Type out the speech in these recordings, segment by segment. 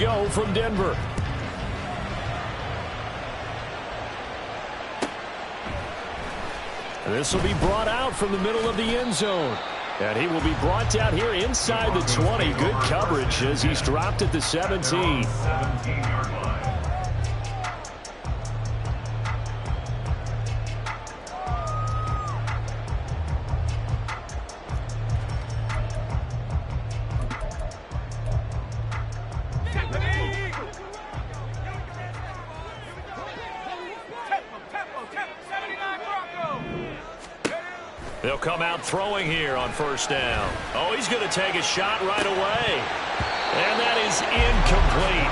go from Denver. This will be brought out from the middle of the end zone. And he will be brought down here inside the 20. Good coverage as he's dropped at the 17. They'll come out throwing here on first down. Oh, he's going to take a shot right away. And that is incomplete.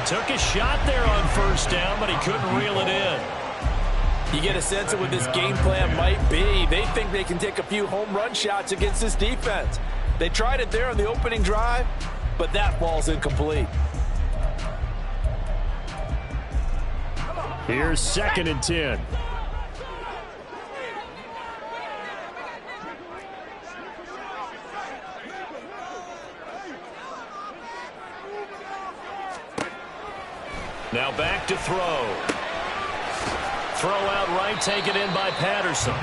Took a shot there on first down, but he couldn't reel it in. You get a sense of what this game plan might be. They think they can take a few home run shots against this defense. They tried it there on the opening drive, but that ball's incomplete. Here's 2nd and 10. Now back to throw. Throw out right, taken in by Patterson.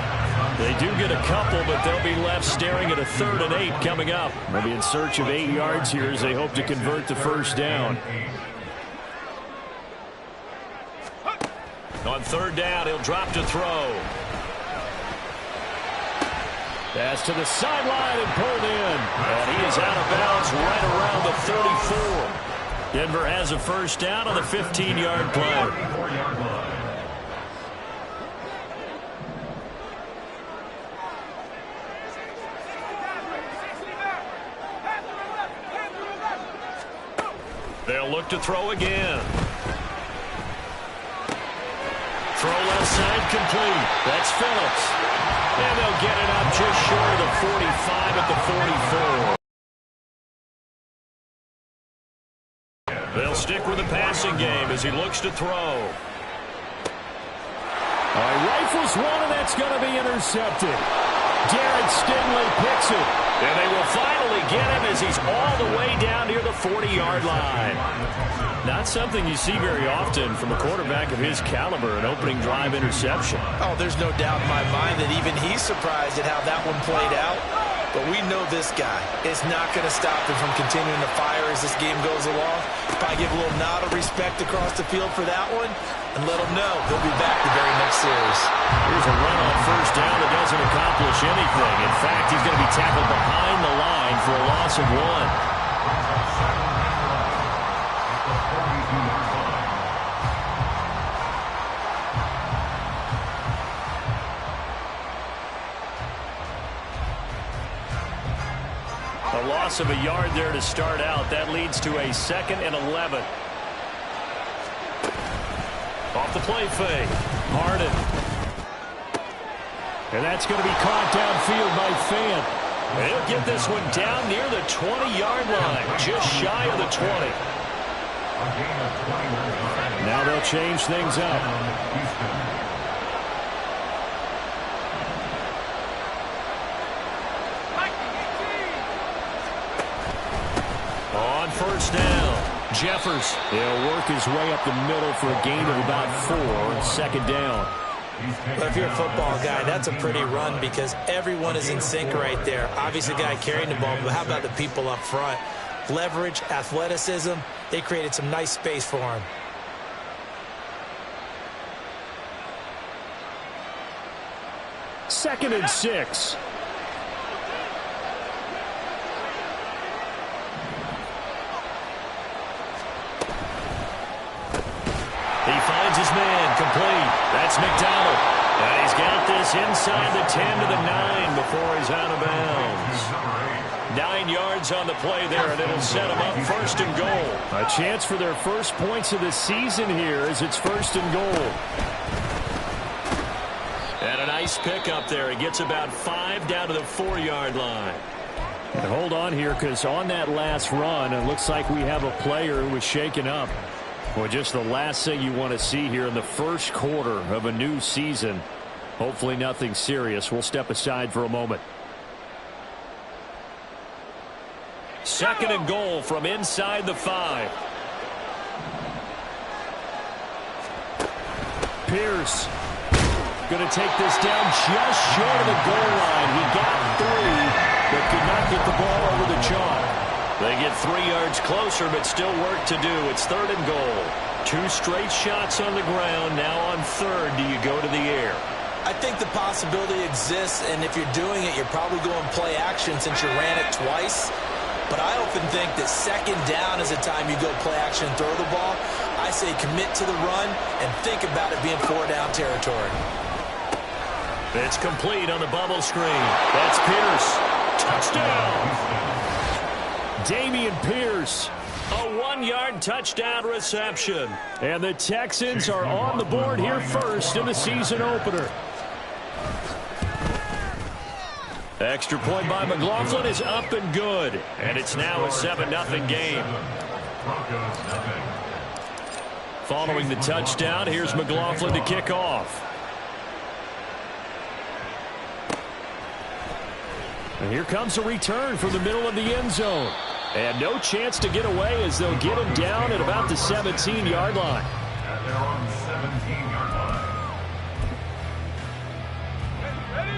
They do get a couple, but they'll be left staring at a 3rd and 8 coming up. They'll be in search of 8 yards here as they hope to convert the first down. On 3rd down, he'll drop to throw. Pass to the sideline and pulled in. And he is out of bounds right around the 34. Denver has a first down on the 15-yard play. They'll look to throw again. Throw left side complete. That's Phillips. And they'll get it up just short of the 45 at the 44. They'll stick with the passing game as he looks to throw. Rifles one, and that's going to be intercepted. Garrett Stingley picks it. And they will finally get him as he's all the way down near the 40-yard line. Not something you see very often from a quarterback of his caliber, an opening drive interception. Oh, there's no doubt in my mind that even he's surprised at how that one played out. But we know this guy is not going to stop him from continuing to fire as this game goes along. Probably give a little nod of respect across the field for that one and let him know he'll be back the very next series. Here's a run on first down that doesn't accomplish anything. In fact, he's going to be tackled behind the line for a loss of 1. A loss of a yard there to start out. That leads to a 2nd and 11. Off the play fake. Harden. And that's going to be caught downfield by Fant. And he'll get this one down near the 20-yard line. Just shy of the 20. Now they'll change things up. First down. Jeffers. He'll work his way up the middle for a gain of about 4. 2nd down. But if you're a football guy, that's a pretty run because everyone is in sync right there. Obviously, the guy carrying the ball, but how about the people up front? Leverage, athleticism. They created some nice space for him. Second and 6. He finds his man, complete. That's McDonald. And he's got this inside the 10 to the 9 before he's out of bounds. 9 yards on the play there, and it'll set him up 1st and goal. A chance for their first points of the season here as it's 1st and goal. And a nice pickup there. He gets about 5 down to the 4-yard line. And hold on here because on that last run, it looks like we have a player who was shaken up. Well, just the last thing you want to see here in the first quarter of a new season. Hopefully nothing serious. We'll step aside for a moment. 2nd and goal from inside the 5. Pierce. Going to take this down just short of the goal line. He got 3, but could not get the ball over the chalk. They get 3 yards closer, but still work to do. It's 3rd and goal. 2 straight shots on the ground. Now on 3rd, do you go to the air? I think the possibility exists, and if you're doing it, you're probably going play action since you ran it twice. But I often think that 2nd down is the time you go play action and throw the ball. I say commit to the run and think about it being 4-down territory. It's complete on the bubble screen. That's Pierce. Touchdown! Dameon Pierce. A 1-yard touchdown reception. And the Texans are on the board here first in the season opener. Extra point by McLaughlin is up and good. And it's now a 7-0 game. Following the touchdown, here's McLaughlin to kick off. And here comes a return from the middle of the end zone. And no chance to get away as they'll get him down at about the 17-yard line.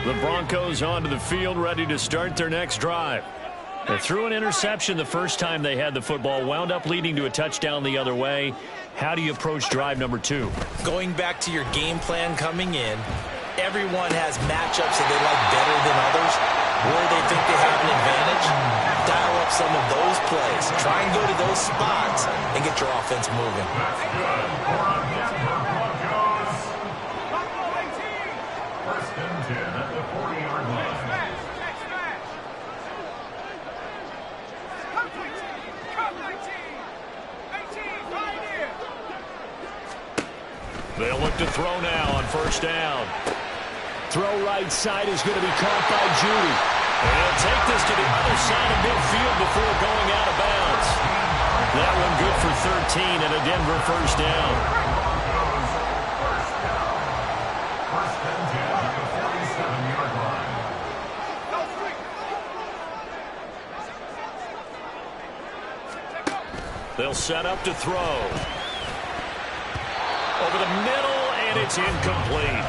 The Broncos onto the field, ready to start their next drive. They threw an interception the first time they had the football, wound up leading to a touchdown the other way. How do you approach drive number 2? Going back to your game plan coming in, everyone has matchups that they like better than others, where they think they have an advantage. Dial up some of those plays. Try and go to those spots and get your offense moving. They'll look to throw now on 1st down. Throw right side is going to be caught by Judy. And he'll take this to the other side of midfield before going out of bounds. That one good for 13 and a Denver 1st down. They'll set up to throw. Over the middle, and it's incomplete.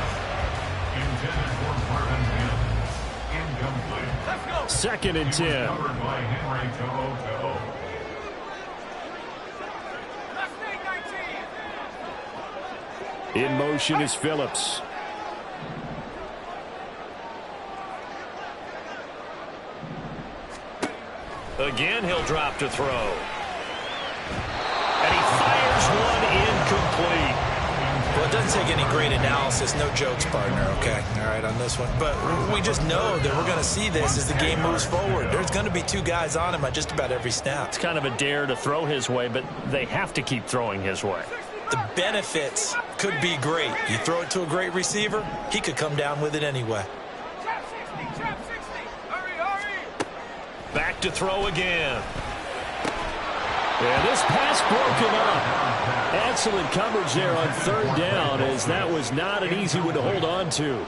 2nd and 10. In motion is Phillips. Again, he'll drop to throw. And he fires one incomplete. Well, it doesn't take any great analysis. No jokes, partner, okay? All right, on this one. But we just know that we're going to see this as the game moves forward. There's going to be 2 guys on him at just about every snap. It's kind of a dare to throw his way, but they have to keep throwing his way. The benefits could be great. You throw it to a great receiver, he could come down with it anyway. Back to throw again. And this pass broken up. Excellent coverage there on 3rd down, as that was not an easy one to hold on to.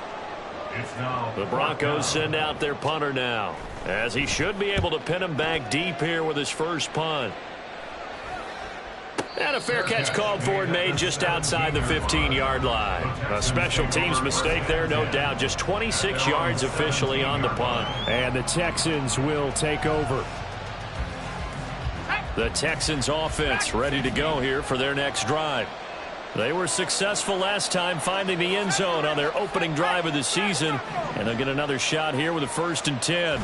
The Broncos send out their punter now, as he should be able to pin him back deep here with his first punt. And a fair catch called for and made just outside the 15-yard line. A special teams mistake there, no doubt. Just 26 yards officially on the punt. And the Texans will take over. The Texans offense ready to go here for their next drive. They were successful last time finding the end zone on their opening drive of the season. And they'll get another shot here with a 1st and 10.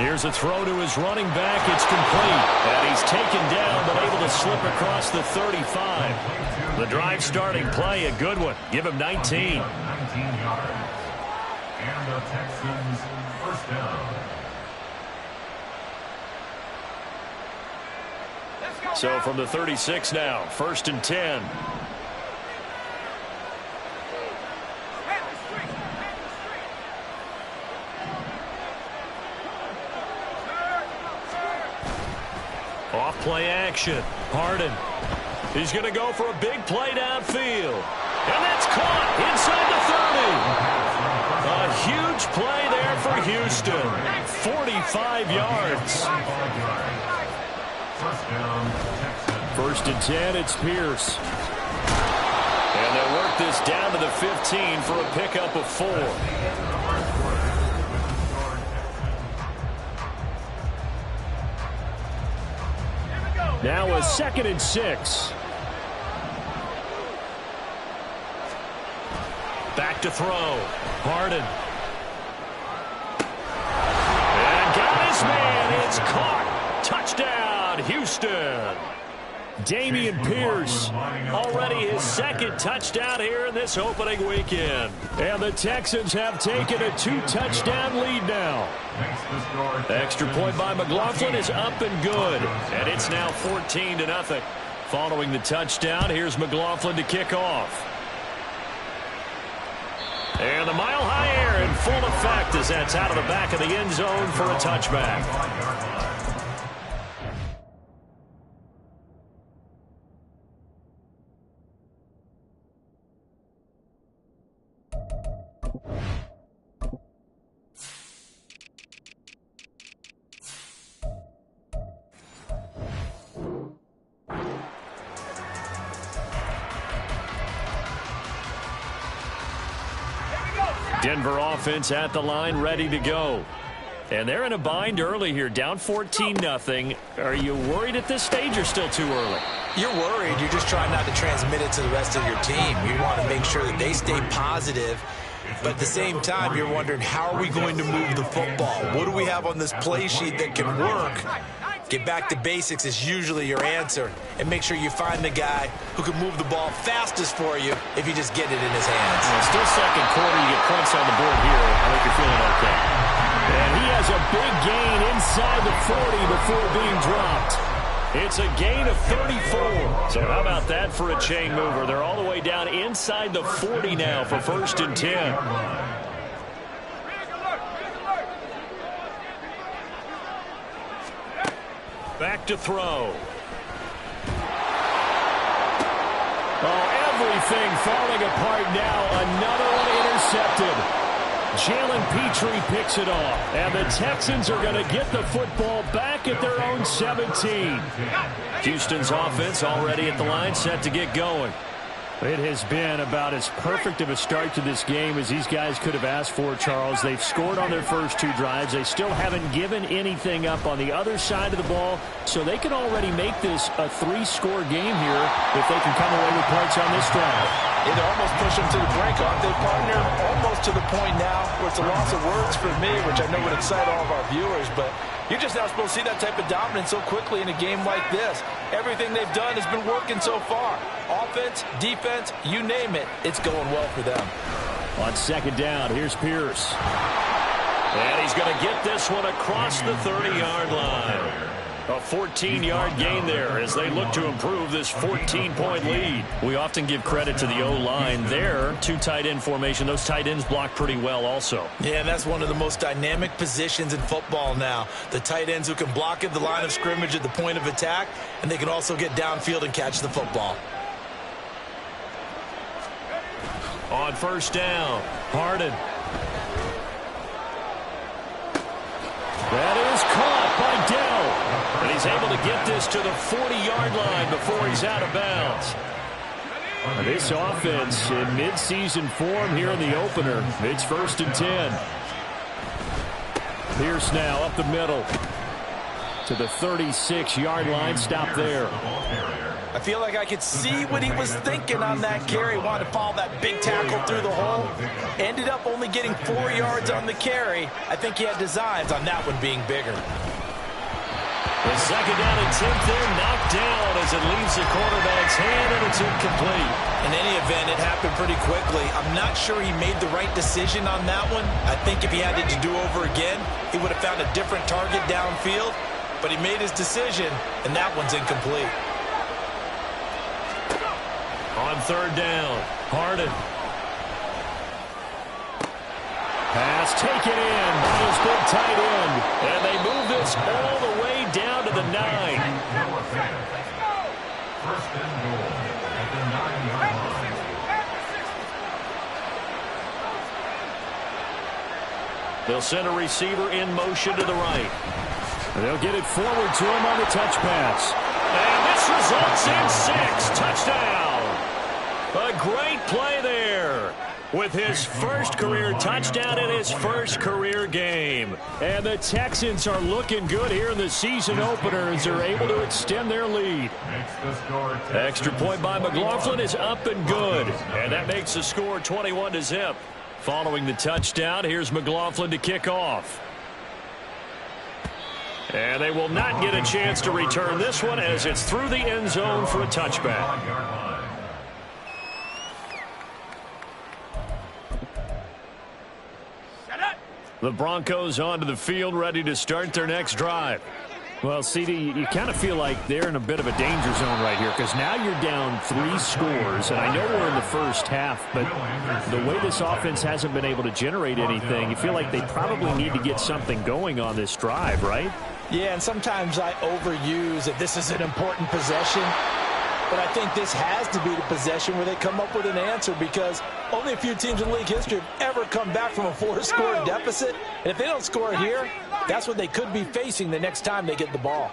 Here's a throw to his running back. It's complete. And he's taken down but able to slip across the 35. The drive starting play, a good one. Give him 19. 19 yards. And the Texans 1st down. So from the 36 now, 1st and 10. Off play action. Harden. He's going to go for a big play downfield. And that's caught inside the 30. A huge play there for Houston. 45 yards. First and 10, it's Pierce. And they'll work this down to the 15 for a pickup of 4. Now a 2nd and 6. Back to throw. Harden. And got his man. It's caught. Touchdown, Houston. Dameon Pierce, already his 2nd touchdown here in this opening weekend. And the Texans have taken a 2-touchdown lead now. Extra point by McLaughlin is up and good. And it's now 14-0. Following the touchdown, here's McLaughlin to kick off. And the mile-high air in full effect as that's out of the back of the end zone for a touchback. Denver offense at the line, ready to go. And they're in a bind early here, down 14-0. Are you worried at this stage or still too early? You're worried. You're just trying not to transmit it to the rest of your team. You want to make sure that they stay positive. But at the same time, you're wondering, how are we going to move the football? What do we have on this play sheet that can work? Get back to basics is usually your answer. And make sure you find the guy who can move the ball fastest for you if you just get it in his hands. Well, still second quarter. You get points on the board here. I think you're feeling okay. And he has a big gain inside the 40 before being dropped. It's a gain of 34. So how about that for a chain mover? They're all the way down inside the 40 now for 1st and 10. Back to throw. Oh, everything falling apart now. Another one intercepted. Jalen Petrie picks it off. And the Texans are going to get the football back at their own 17. Houston's offense already at the line, set to get going. It has been about as perfect of a start to this game as these guys could have asked for, Charles. They've scored on their first 2 drives. They still haven't given anything up on the other side of the ball, so they can already make this a 3-score game here if they can come away with points on this drive. It almost pushed them to the brink, aren't they, partner? Almost to the point now where it's a loss of words for me, which I know would excite all of our viewers, but you're just not supposed to see that type of dominance so quickly in a game like this. Everything they've done has been working so far. Offense, defense, you name it, it's going well for them. On 2nd down, here's Pierce. And he's going to get this one across the 30-yard line. A 14-yard gain there as they look to improve this 14-point lead. We often give credit to the O-line there. 2 tight end formation. Those tight ends block pretty well also. Yeah, and that's one of the most dynamic positions in football now. The tight ends who can block at the line of scrimmage at the point of attack, and they can also get downfield and catch the football. On 1st down, Harden. That is caught by Dell. And he's able to get this to the 40-yard line before he's out of bounds. This offense in midseason form here in the opener. It's 1st and 10. Pierce now up the middle to the 36-yard line. Stop there. I feel like I could see what he was thinking on that carry. Wanted to follow that big tackle through the hole. Ended up only getting 4 yards on the carry. I think he had designs on that one being bigger. The 2nd down and 10th there, knocked down as it leaves the quarterback's hand, and it's incomplete. In any event, it happened pretty quickly. I'm not sure he made the right decision on that one. I think if he had it to do over again, he would have found a different target downfield. But he made his decision, and that one's incomplete. On 3rd down, Harden. Pass taken in by his big tight end. And they move this all the way down to the 9. They'll send a receiver in motion to the right. And they'll get it forward to him on the touch pass. And this results in 6. Touchdown. A great play there with his first career touchdown in his first career game. And the Texans are looking good here in the season opener as they're able to extend their lead. Extra point by McLaughlin is up and good. And that makes the score 21-0. Following the touchdown, here's McLaughlin to kick off. And they will not get a chance to return this one as it's through the end zone for a touchback. The Broncos onto the field, ready to start their next drive. Well, CD, you kind of feel like they're in a bit of a danger zone right here because now you're down 3 scores, and I know we're in the first half, but the way this offense hasn't been able to generate anything, you feel like they probably need to get something going on this drive, right? Yeah, and sometimes I overuse that this is an important possession. But I think this has to be the possession where they come up with an answer because only a few teams in league history have ever come back from a 4-score deficit. And if they don't score here, that's what they could be facing the next time they get the ball.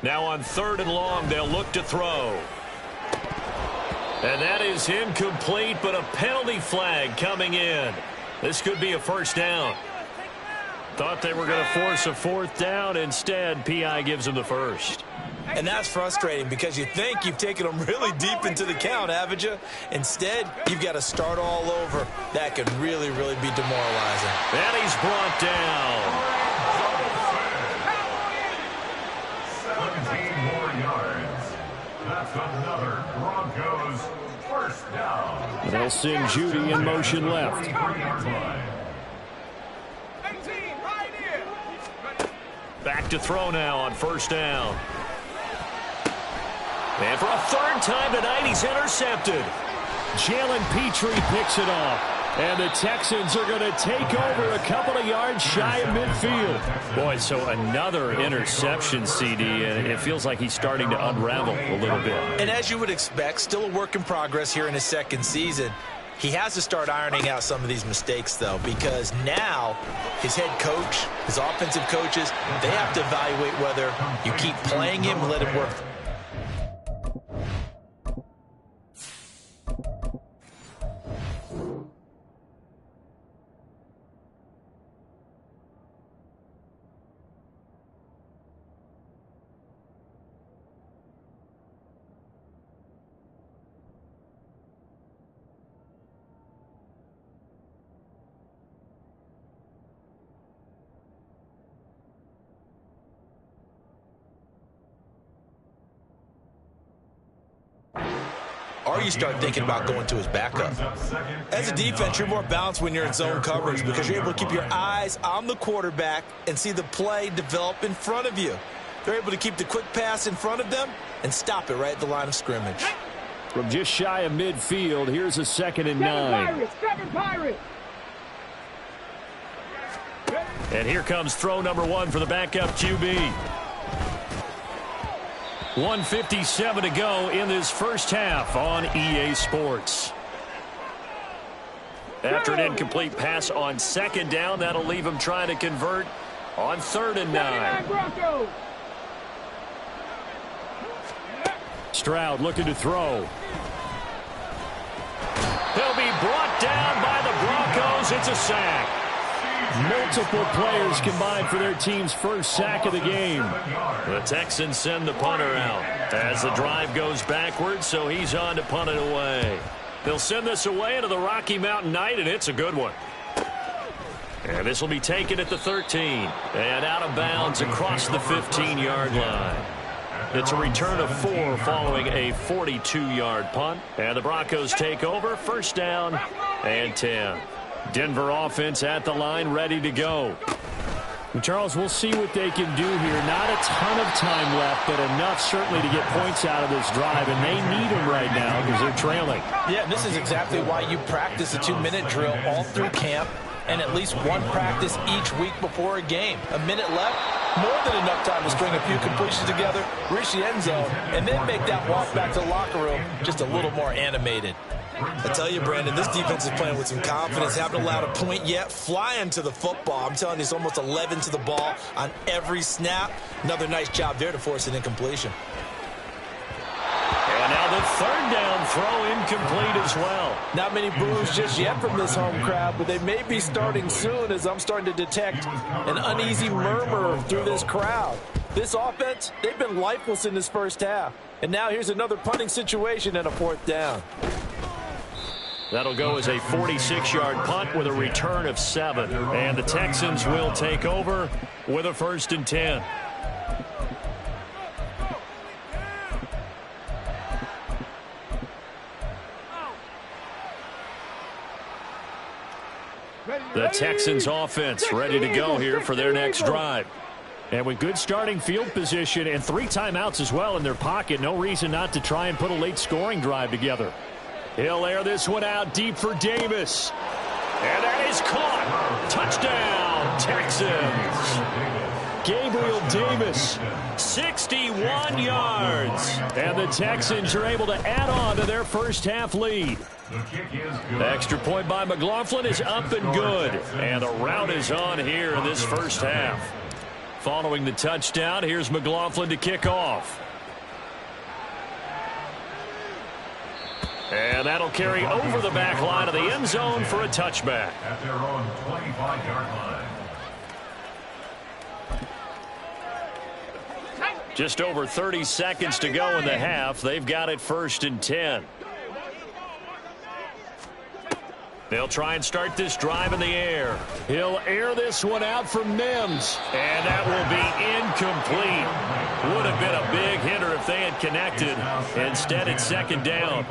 Now on 3rd and long, they'll look to throw. And that is incomplete, but a penalty flag coming in. This could be a first down. Thought they were going to force a 4th down. Instead, P.I. gives them the first. And that's frustrating because you think you've taken them really deep into the count, haven't you? Instead, you've got to start all over. That could really, really be demoralizing. And he's brought down. 17 more yards. That's another Broncos first down. They'll send Judy in motion left. Back to throw now on 1st down. And for a 3rd time tonight, he's intercepted. Jalen Petrie picks it off. And the Texans are going to take over a couple of yards shy of midfield. Boy, so another interception, CD, and it feels like he's starting to unravel a little bit. And as you would expect, still a work in progress here in his 2nd season. He has to start ironing out some of these mistakes, though, because now his head coach, his offensive coaches, they have to evaluate whether you keep playing him and let him work. Or you start thinking about going to his backup. As a defense, you're more balanced when you're in zone coverage because you're able to keep your eyes on the quarterback and see the play develop in front of you. They're able to keep the quick pass in front of them and stop it right at the line of scrimmage. From just shy of midfield, here's a 2nd and 9. And here comes throw number 1 for the backup QB. 1:57 to go in this first half on EA Sports. After an incomplete pass on 2nd down, that'll leave him trying to convert on 3rd and 9. Stroud looking to throw. He'll be brought down by the Broncos. It's a sack. Multiple players combined for their team's first sack of the game. The Texans send the punter out as the drive goes backwards, so he's on to punt it away. They'll send this away into the Rocky Mountain Night, and it's a good one. And this will be taken at the 13 and out of bounds across the 15-yard line. It's a return of 4 following a 42-yard punt. And the Broncos take over, 1st down and 10. Denver offense at the line, ready to go. And Charles, we'll see what they can do here. Not a ton of time left, but enough certainly to get points out of this drive, and they need them right now because they're trailing. Yeah, this is exactly why you practice a 2-minute drill all through camp and at least one practice each week before a game. A minute left, more than enough time to string a few completions together, reach the end zone, and then make that walk back to the locker room just a little more animated. I tell you, Brandon, this defense is playing with some confidence. Haven't allowed a point yet. Flying to the football. I'm telling you, it's almost 11 to the ball on every snap. Another nice job there to force an incompletion. And now the third down throw incomplete as well. Not many boos just yet from this home crowd, but they may be starting soon as I'm starting to detect an uneasy murmur through this crowd. This offense, they've been lifeless in this first half. And now here's another punting situation and a fourth down. That'll go as a 46-yard punt with a return of 7. And the Texans will take over with a 1st and 10. The Texans offense ready to go here for their next drive. And with good starting field position and 3 timeouts as well in their pocket, no reason not to try and put a late scoring drive together. He'll air this one out deep for Davis. And that is caught. Touchdown, Texans. Gabriel Davis, 61 yards. And the Texans are able to add on to their first half lead. The extra point by McLaughlin is up and good. And the route is on here in this first half. Following the touchdown, here's McLaughlin to kick off. And that'll carry over the back line of the end zone for a touchback. At their own 25-yard line. Just over 30 seconds to go in the half. They've got it 1st and 10. They'll try and start this drive in the air. He'll air this one out for Mims. And that will be incomplete. Would have been a big hitter if they had connected. Instead, it's 2nd down.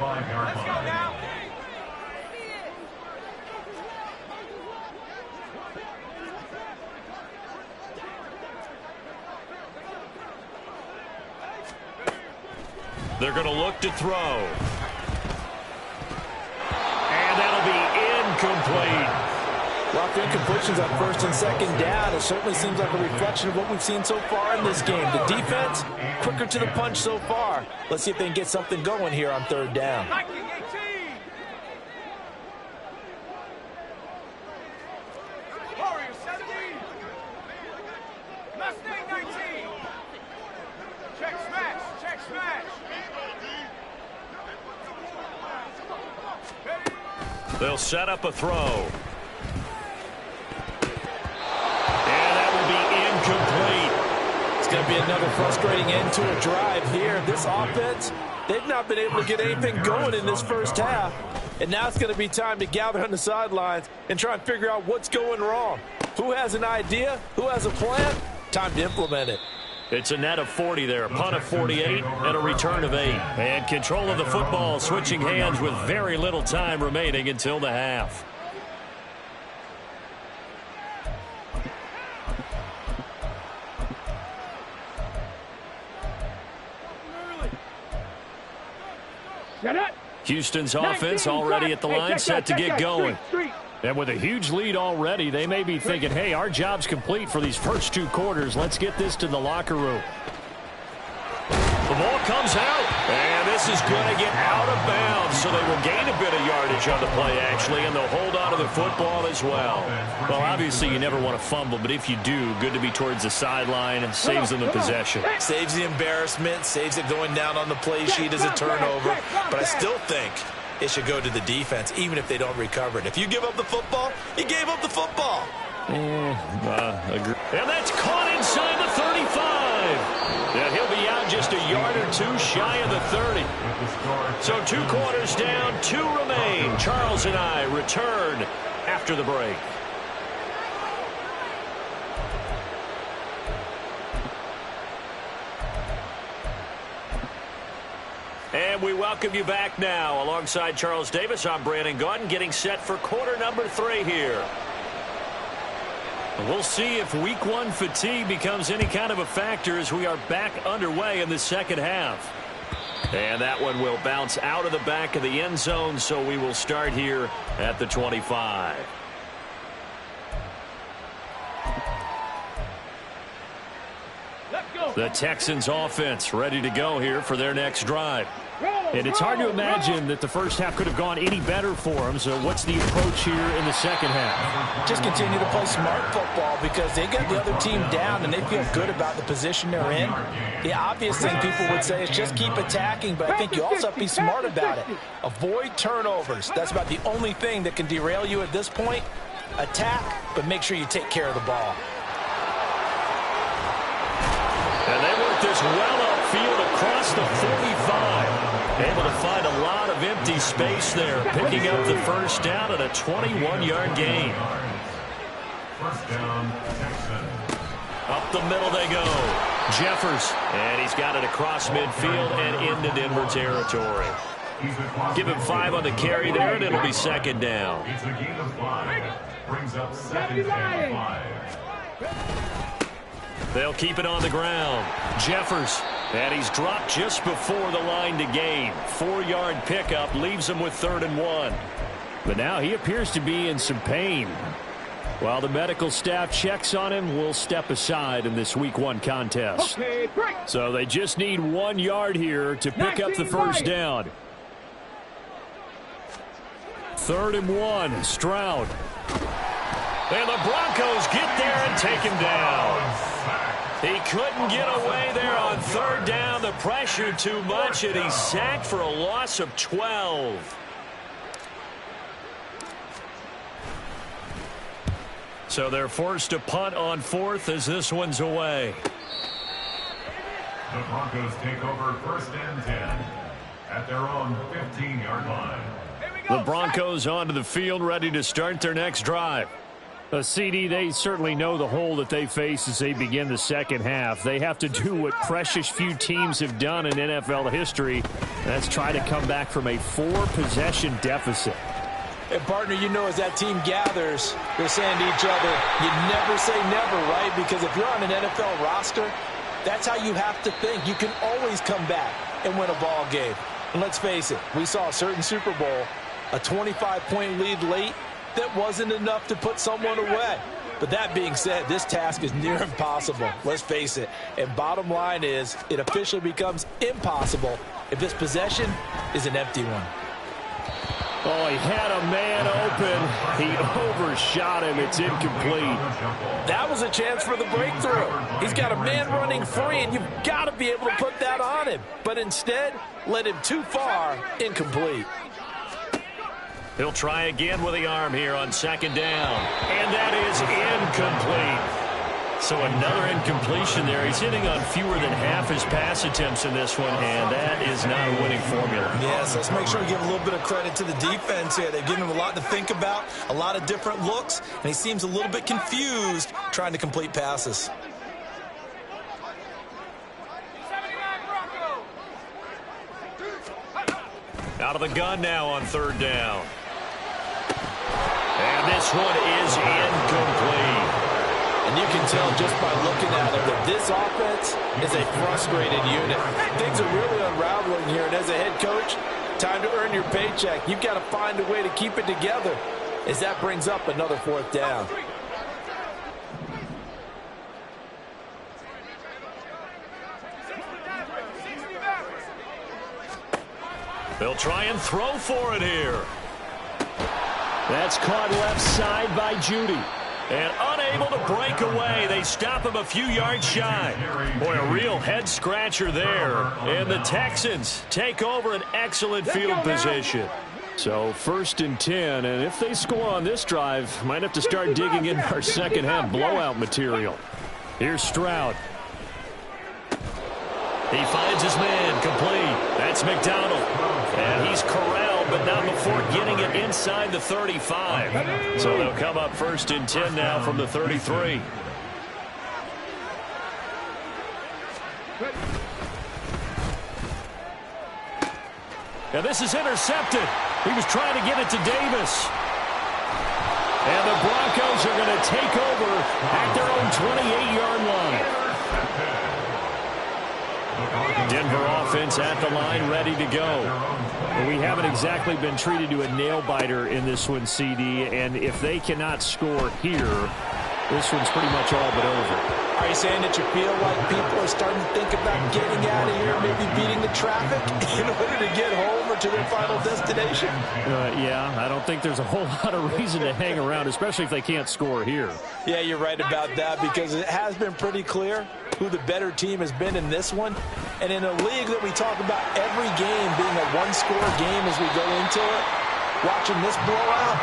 They're going to look to throw. And that'll be incomplete. Lots of incompletions on 1st and 2nd down. It certainly seems like a reflection of what we've seen so far in this game. The defense, quicker to the punch so far. Let's see if they can get something going here on 3rd down. They'll set up a throw. And that will be incomplete. It's going to be another frustrating end to a drive here. This offense, they've not been able to get anything going in this first half. And now it's going to be time to gather on the sidelines and try and figure out what's going wrong. Who has an idea? Who has a plan? Time to implement it. It's a net of 40 there, a punt of 48, and a return of 8. And control of the football switching hands with very little time remaining until the half. Houston's offense already at the line, set to get going. And with a huge lead already, they may be thinking, hey, our job's complete for these first 2 quarters. Let's get this to the locker room. The ball comes out, and this is going to get out of bounds, so they will gain a bit of yardage on the play, actually, and they'll hold on to the football as well. Well, obviously, you never want to fumble, but if you do, good to be towards the sideline and saves them the possession. Saves the embarrassment, saves it going down on the play sheet as a turnover, but I still think it should go to the defense, even if they don't recover it. If you give up the football, you gave up the football. Agree. And that's caught inside the 35. And he'll be out just a yard or 2 shy of the 30. So 2 quarters down, 2 remain. Charles and I return after the break. And we welcome you back now. Alongside Charles Davis, I'm Brandon Gaudin, getting set for quarter number 3 here. We'll see if week 1 fatigue becomes any kind of a factor as we are back underway in the second half. And that one will bounce out of the back of the end zone, so we will start here at the 25. The Texans offense ready to go here for their next drive. And it's hard to imagine that the first half could have gone any better for them. So what's the approach here in the second half? Just continue to play smart football because they got the other team down and they feel good about the position they're in. The obvious thing people would say is just keep attacking, but I think you also have to be smart about it. Avoid turnovers. That's about the only thing that can derail you at this point. Attack, but make sure you take care of the ball. And they work this well upfield across the 45. Able to find a lot of empty space there, picking up the first down at a 21-yard gain. First down, Texans. Up the middle they go. Jeffers, and he's got it across midfield and into Denver territory. Give him 5 on the carry there, and it'll be second down. It's a gain of 5. Brings up second and 5. They'll keep it on the ground. Jeffers, and he's dropped just before the line to gain. 4-yard pickup leaves him with 3rd and 1. But now he appears to be in some pain. While the medical staff checks on him, we'll step aside in this Week 1 contest. So they just need 1 yard here to pick up the first down. 3rd and 1, Stroud. And the Broncos get there and take him down. He couldn't get away there on 3rd down. The pressure too much, and he's sacked for a loss of 12. So they're forced to punt on 4th as this one's away. The Broncos take over 1st and 10 at their own 15-yard line. The Broncos onto the field, ready to start their next drive. CD, they certainly know the hole that they face as they begin the second half. They have to do what precious few teams have done in NFL history. That's try to come back from a 4-possession deficit. And, partner, you know as that team gathers, they're saying to each other, you never say never, right? Because if you're on an NFL roster, that's how you have to think. You can always come back and win a ball game. And let's face it, we saw a certain Super Bowl, a 25-point lead late, that wasn't enough to put someone away. But that being said, this task is near impossible. Let's face it. And bottom line is, it officially becomes impossible if this possession is an empty one. Oh, he had a man open. He overshot him. It's incomplete. That was a chance for the breakthrough. He's got a man running free, and you've got to be able to put that on him. But instead, led him too far, incomplete. He'll try again with the arm here on 2nd down. And that is incomplete. So another incompletion there. He's hitting on fewer than half his pass attempts in this one, and that is not a winning formula. Yes, let's make sure we give a little bit of credit to the defense here. They've given him a lot to think about, a lot of different looks, and he seems a little bit confused trying to complete passes. Out of the gun now on 3rd down. And this one is incomplete. And you can tell just by looking at it that this offense is a frustrated unit. Things are really unraveling here, and as a head coach, time to earn your paycheck. You've got to find a way to keep it together as that brings up another 4th down. They'll try and throw for it here. That's caught left side by Judy. And unable to break away. They stop him a few yards shy. Boy, a real head-scratcher there. And the Texans take over an excellent field position. So 1st and 10, and if they score on this drive, might have to start digging in our second half blowout material. Here's Stroud. He finds his man complete. That's McDonald. And he's corralled, but not before getting it inside the 35. So they'll come up 1st and 10 now from the 33. Now this is intercepted. He was trying to get it to Davis. And the Broncos are going to take over at their own 28-yard line. Denver offense at the line, ready to go. But we haven't exactly been treated to a nail-biter in this one, CD. And if they cannot score here, this one's pretty much all but over. Are you saying that you feel like people are starting to think about getting out of here, maybe beating the traffic in order to get home or to their final destination? Yeah, I don't think there's a whole lot of reason to hang around, especially if they can't score here. Yeah, you're right about that, because it has been pretty clear who the better team has been in this one. And in a league that we talk about every game being a one-score game as we go into it, watching this blowout,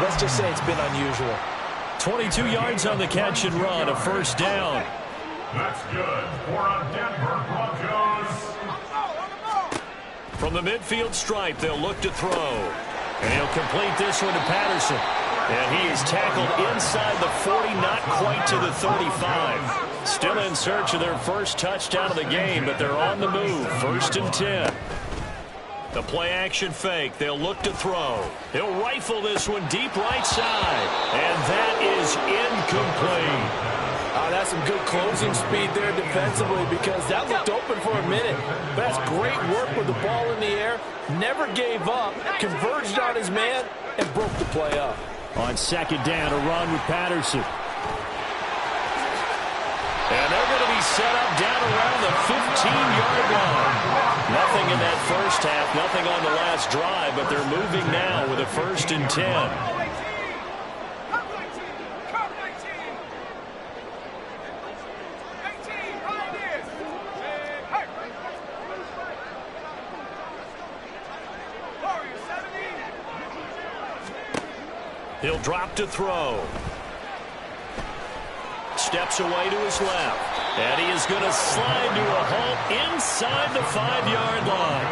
let's just say it's been unusual. 22 yards on the catch and run, a first down. That's good for a Denver Broncos. From the midfield stripe, they'll look to throw. And he'll complete this one to Patterson. And he is tackled inside the 40, not quite to the 35. Still in search of their first touchdown of the game, but they're on the move. 1st and 10. The play-action fake. They'll look to throw. He'll rifle this one deep right side. And that is incomplete. That's some good closing speed there defensively, because that looked open for a minute. But that's great work with the ball in the air. Never gave up. Converged on his man and broke the play up. On 2nd down, a run with Patterson. And they're going to be set up down around the 15-yard line. Nothing in that first half, nothing on the last drive, but they're moving now with a 1st and 10. He'll drop to throw. Steps away to his left. And he is going to slide to a halt inside the 5-yard line.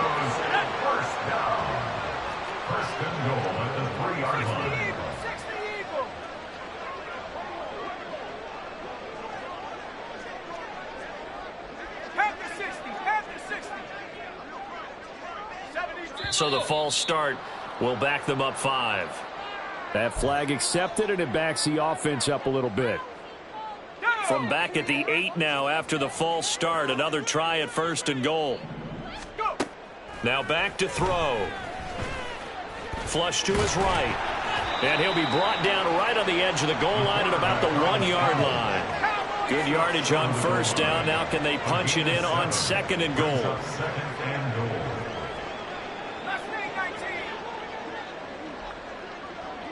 First down. 1st and goal at the 3-yard line. So the false start will back them up 5. That flag accepted, and it backs the offense up a little bit. From back at the 8 now after the false start. Another try at 1st and goal. Now back to throw. Flush to his right. And he'll be brought down right on the edge of the goal line at about the 1-yard line. Good yardage on 1st down. Now can they punch it in on 2nd and goal?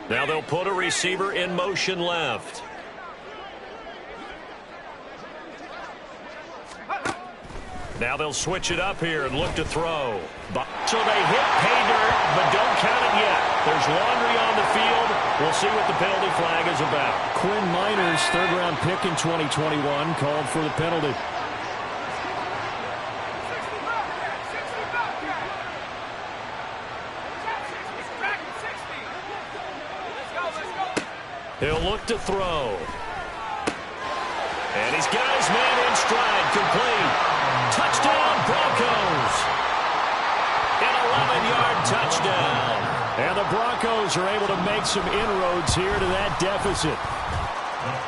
Now they'll put a receiver in motion left. Now they'll switch it up here and look to throw. So they hit pay dirt, but don't count it yet. There's laundry on the field. We'll see what the penalty flag is about. Quinn Miners, 3rd-round pick in 2021, called for the penalty. He'll look to throw. And he's got his man in stride, complete. Touchdown, Broncos. An 11-yard touchdown. And the Broncos are able to make some inroads here to that deficit.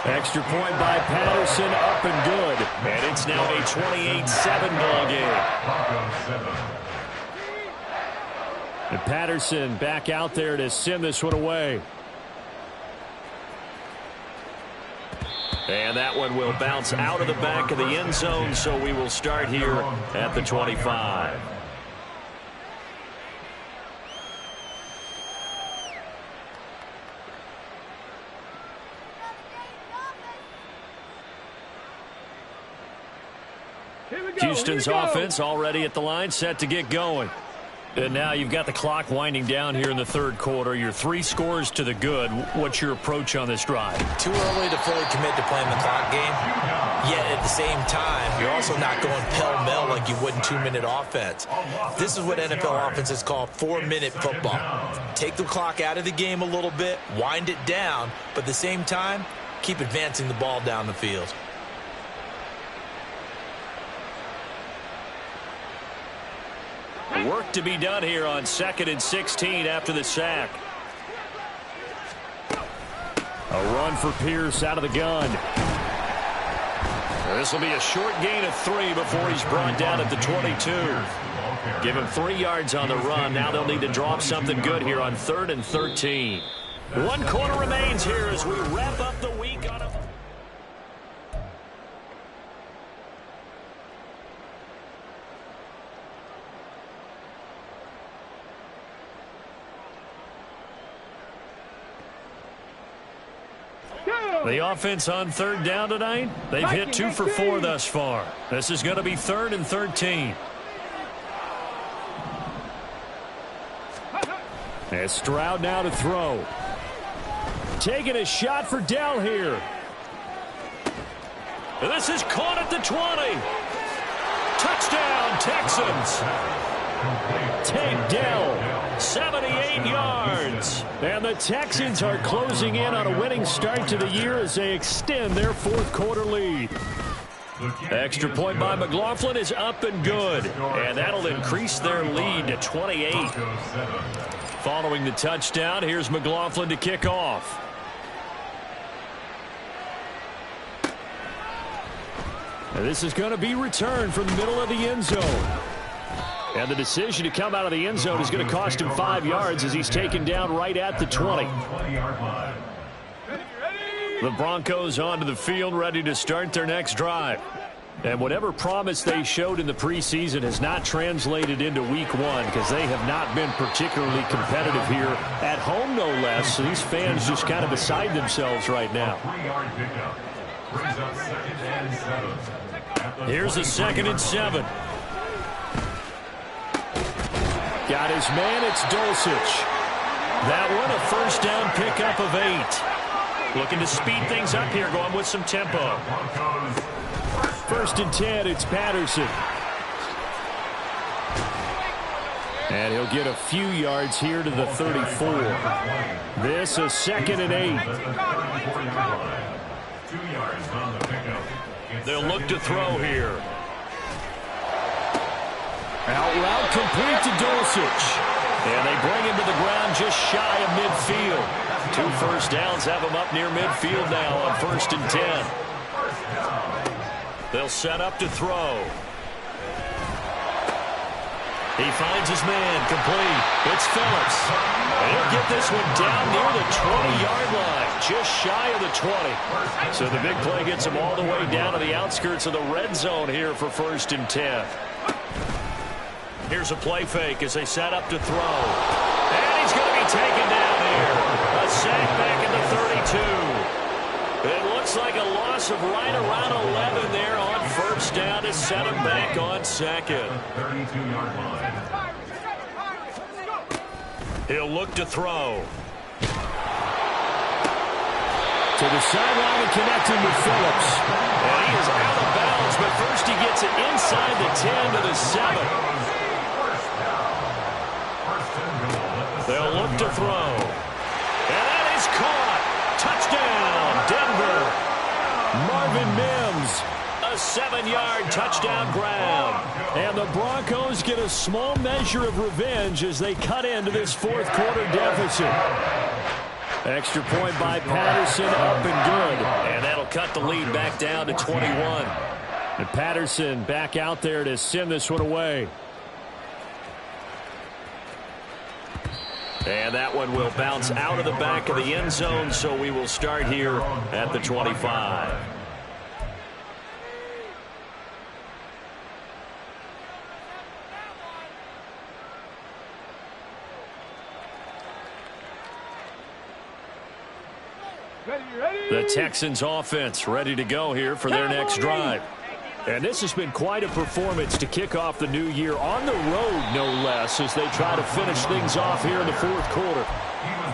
Extra point by Patterson, up and good. And it's now a 28-7 ball game. And Patterson back out there to send this one away. And that one will bounce out of the back of the end zone, so we will start here at the 25. Houston's offense already at the line, set to get going. And now you've got the clock winding down here in the 3rd quarter. You're 3 scores to the good. What's your approach on this drive? Too early to fully commit to playing the clock game. Yet at the same time, you're also not going pell-mell like you would in 2-minute offense. This is what NFL offenses call 4-minute football. Take the clock out of the game a little bit, wind it down, but at the same time, keep advancing the ball down the field. Work to be done here on 2nd and 16 after the sack. A run for Pierce out of the gun. This will be a short gain of 3 before he's brought down at the 22. Give him 3 yards on the run. Now they'll need to drop something good here on 3rd and 13. 1 quarter remains here as we wrap up the week on a... The offense on third down tonight, they've hit 2 for 4 thus far. This is going to be 3rd and 13. And Stroud now to throw. Taking a shot for Dell here. This is caught at the 20. Touchdown, Texans. Tank Dell, 78 yards. And the Texans are closing in on a winning start to the year as they extend their 4th quarter lead. Extra point by McLaughlin is up and good. And that'll increase their lead to 28. Following the touchdown, here's McLaughlin to kick off. And this is going to be returned from the middle of the end zone. And the decision to come out of the end zone is going to cost him 5 yards as he's taken down right at the 20. The Broncos onto the field, ready to start their next drive. And whatever promise they showed in the preseason has not translated into week 1 because they have not been particularly competitive here at home, no less. So these fans just kind of beside themselves right now. Here's a 2nd and 7. Got his man, it's Dulcich. That one, a first down pickup of 8. Looking to speed things up here, going with some tempo. 1st and 10, it's Patterson. And he'll get a few yards here to the 34. This a 2nd and 8. They'll look to throw here. Out route complete to Dulcich. And they bring him to the ground just shy of midfield. 2 first downs have him up near midfield now on 1st and 10. They'll set up to throw. He finds his man, complete. It's Phillips. And he'll get this one down near the 20-yard line, just shy of the 20. So the big play gets him all the way down to the outskirts of the red zone here for 1st and 10. Here's a play fake as they set up to throw. And he's going to be taken down here. A sack back at the 32. It looks like a loss of right around 11 there on 1st down to set him back on 2nd. He'll look to throw. To the sideline and connecting with Phillips. And he is out of bounds, but first he gets it inside the 10 to the 7. They'll look to throw. And that is caught. Touchdown, Denver. Marvin Mims, a 7-yard touchdown grab. And the Broncos get a small measure of revenge as they cut into this 4th quarter deficit. Extra point by Patterson, up and good. And that'll cut the lead back down to 21. And Patterson back out there to send this one away. And that one will bounce out of the back of the end zone, so we will start here at the 25. The Texans offense ready to go here for their next drive. And this has been quite a performance to kick off the new year on the road, no less, as they try to finish things off here in the 4th quarter.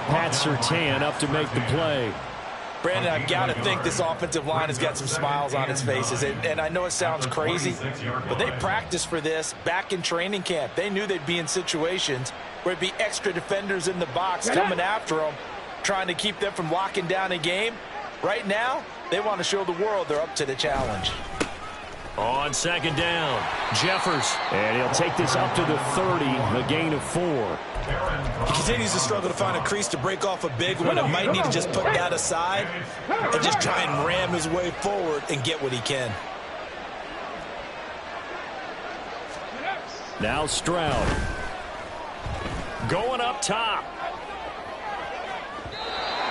Pat Surtain up to make the play. Brandon, I've got to think this offensive line has got some smiles on its faces. And I know it sounds crazy, but they practiced for this back in training camp. They knew they'd be in situations where it'd be extra defenders in the box coming after them, trying to keep them from locking down a game. Right now, they want to show the world they're up to the challenge. On 2nd down, Jeffers. And he'll take this up to the 30, a gain of 4. He continues to struggle to find a crease to break off a big one and might need to just put that aside and just try and ram his way forward and get what he can. Now Stroud. Going up top.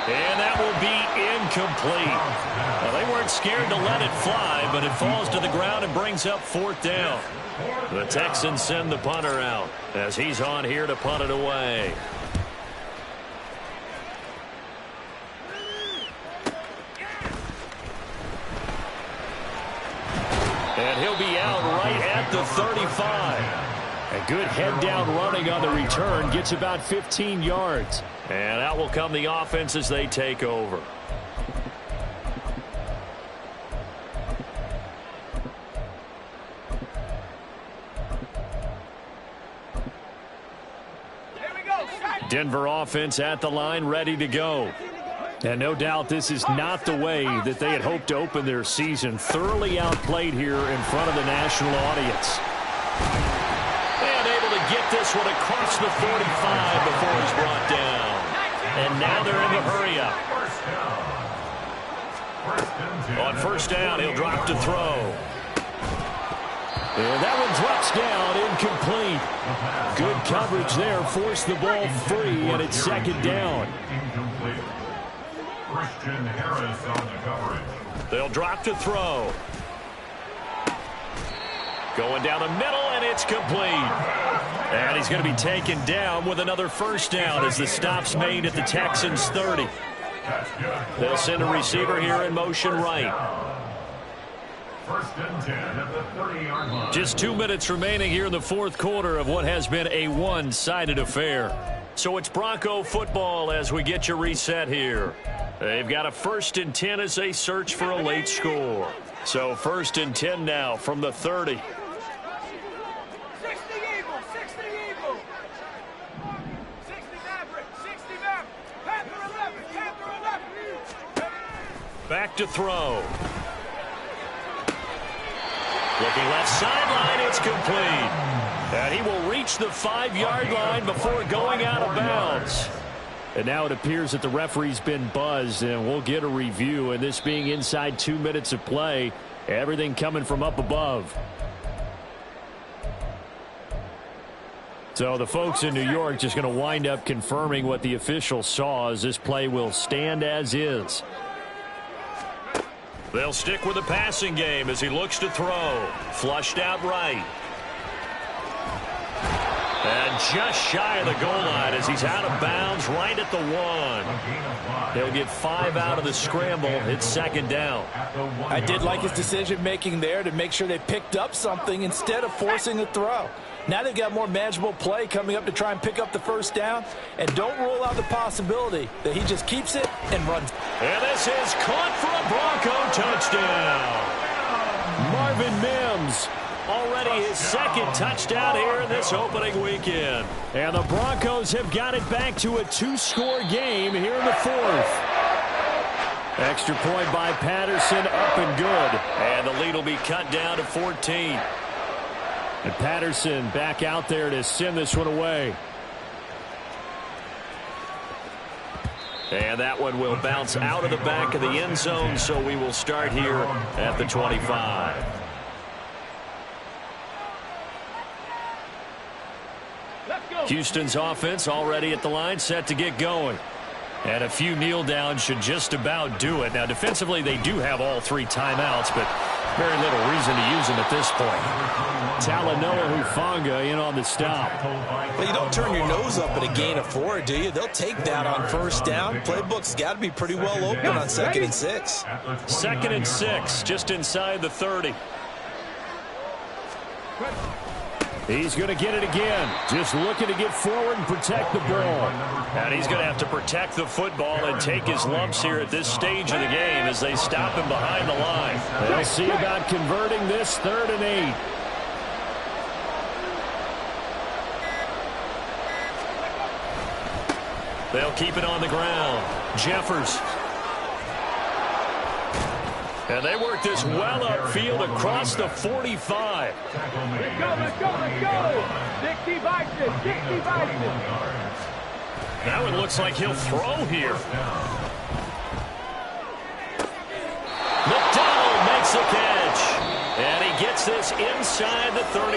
And that will be incomplete. Well, they weren't scared to let it fly, but it falls to the ground and brings up 4th down. The Texans send the punter out as he's on here to punt it away. at the 35. A good head-down running on the return. Gets about 15 yards. And out will come the offense as they take over. Denver offense at the line, ready to go. And no doubt this is not the way that they had hoped to open their season. Thoroughly outplayed here in front of the national audience. And able to get this one across the 45 before it's brought down. And now they're in the hurry-up. On first down, he'll drop to throw. And that one drops down, incomplete. Good coverage there, forced the ball free, and it's second down. Christian Harris on the coverage. They'll drop to throw. Going down the middle, and it's complete. And he's going to be taken down with another first down as the stop's made at the Texans' 30. They'll send a receiver here in motion right. First and 10 at the 30-yard line. Just 2 minutes remaining here in the fourth quarter of what has been a one-sided affair. So it's Bronco football as we get your reset here. They've got a first and 10 as they search for a late score. So first and 10 now from the 30. 60 Eagle, 60 Eagle. 60 Maverick, 60 Maverick. Panther 11, Panther 11. Back to throw. Looking left sideline, it's complete. And he will reach the 5-yard line before going out of bounds. And now it appears that the referee's been buzzed, and we'll get a review. And this being inside 2 minutes of play, everything coming from up above. So the folks in New York just going to wind up confirming what the official saw, as this play will stand as is. They'll stick with the passing game as he looks to throw. Flushed out right. And just shy of the goal line as he's out of bounds right at the 1. They'll get 5 out of the scramble. It's second down. I did like his decision-making there to make sure they picked up something instead of forcing a throw. Now they've got more manageable play coming up to try and pick up the first down. And don't rule out the possibility that he just keeps it and runs. And this is caught for a Bronco touchdown. Marvin Mims, already his second touchdown here in this opening weekend. And the Broncos have got it back to a 2-score game here in the fourth. Extra point by Patterson, up and good. And the lead will be cut down to 14. And Patterson back out there to send this one away. And that one will bounce out of the back of the end zone, so we will start here at the 25. Houston's offense already at the line, set to get going. And a few kneel downs should just about do it. Now, defensively, they do have all 3 timeouts, but very little reason to use them at this point. Talanoa Hufanga in on the stop. Well, you don't turn your nose up at a gain of 4, do you? They'll take that on first down. Playbook's got to be pretty well open on 2nd and 6. 2nd and 6, just inside the 30. He's going to get it again. Just looking to get forward and protect the ball. And he's going to have to protect the football and take his lumps here at this stage of the game as they stop him behind the line. They'll see about converting this 3rd and 8. They'll keep it on the ground. Jeffers. And they work this well upfield across the 45. Let's go, let's go, let's go. 60 Bison, 60 Bison. That one looks like he'll throw here. McDonald makes the catch. And he gets this inside the 30.